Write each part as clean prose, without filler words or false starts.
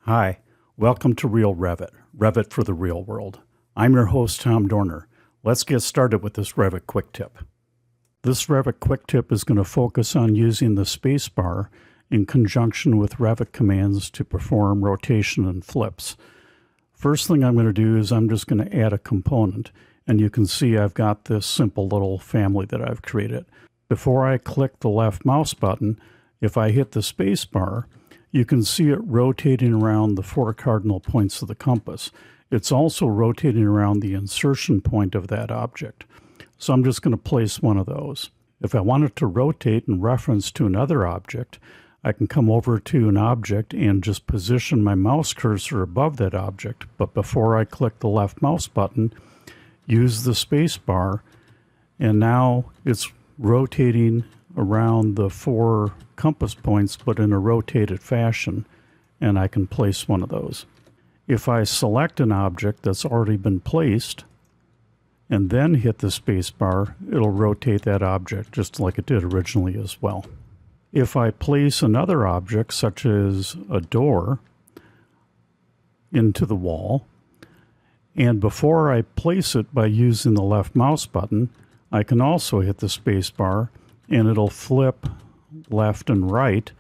Hi, welcome to Real Revit, Revit for the real world. I'm your host, Tom Dorner. Let's get started with this Revit quick tip. This Revit quick tip is going to focus on using the spacebar in conjunction with Revit commands to perform rotation and flips. First thing I'm going to do is I'm just going to add a component, and you can see I've got this simple little family that I've created. Before I click the left mouse button, if I hit the spacebar, you can see it rotating around the 4 cardinal points of the compass. It's also rotating around the insertion point of that object. So I'm just going to place one of those. If I want it to rotate in reference to another object, I can come over to an object and just position my mouse cursor above that object. But before I click the left mouse button, use the space bar, and now it's rotating around the 4 compass points, but in a rotated fashion, and I can place one of those. If I select an object that's already been placed and then hit the space bar, it'll rotate that object just like it did originally as well. If I place another object, such as a door, into the wall, and before I place it by using the left mouse button, I can also hit the space bar, and it'll flip left and right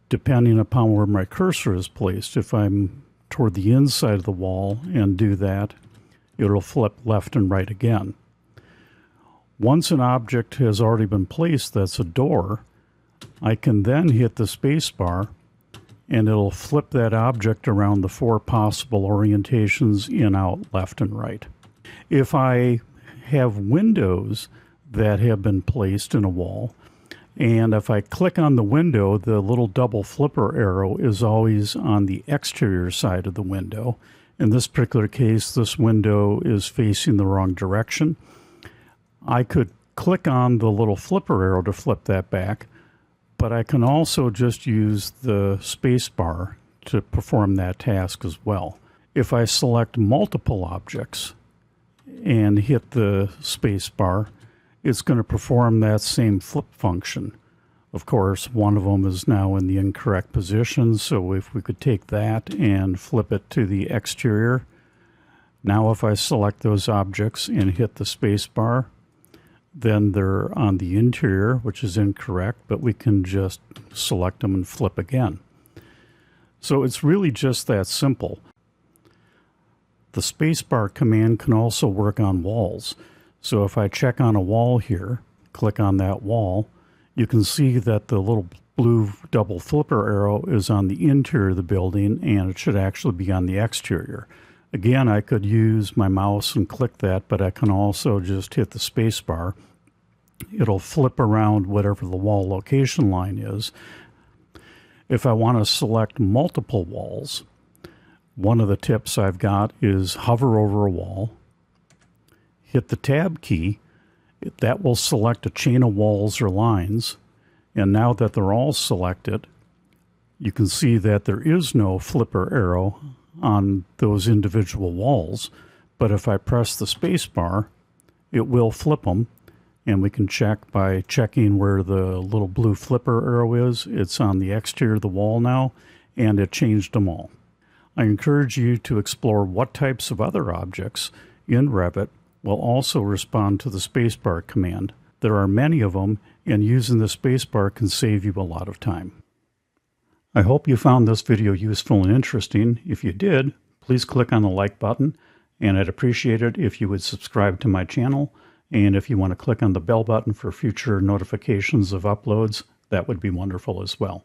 depending upon where my cursor is placed. If I'm toward the inside of the wall and do that, it'll flip left and right again. Once an object has already been placed that's a door, I can then hit the space bar, and it'll flip that object around the 4 possible orientations in, out, left, and right. If I have windows that have been placed in a wall, and if I click on the window, the little double flipper arrow is always on the exterior side of the window. In this particular case, this window is facing the wrong direction. I could click on the little flipper arrow to flip that back, but I can also just use the space bar to perform that task as well. If I select multiple objects and hit the space bar, it's going to perform that same flip function. Of course, one of them is now in the incorrect position, so if we could take that and flip it to the exterior. Now if I select those objects and hit the space bar, then they're on the interior, which is incorrect, but we can just select them and flip again. So it's really just that simple. The spacebar command can also work on walls. So if I check on a wall here, click on that wall, you can see that the little blue double flipper arrow is on the interior of the building, and it should actually be on the exterior. Again, I could use my mouse and click that, but I can also just hit the space bar. It'll flip around whatever the wall location line is. If I want to select multiple walls, one of the tips I've got is hover over a wall, hit the tab key. That will select a chain of walls or lines, and now that they're all selected, you can see that there is no flipper arrow on those individual walls, but if I press the space bar, it will flip them, and we can check by checking where the little blue flipper arrow is. It's on the exterior of the wall now, and it changed them all. I encourage you to explore what types of other objects in Revit will also respond to the spacebar command. There are many of them, and using the spacebar can save you a lot of time. I hope you found this video useful and interesting. If you did, please click on the like button, and I'd appreciate it if you would subscribe to my channel, and if you want to click on the bell button for future notifications of uploads, that would be wonderful as well.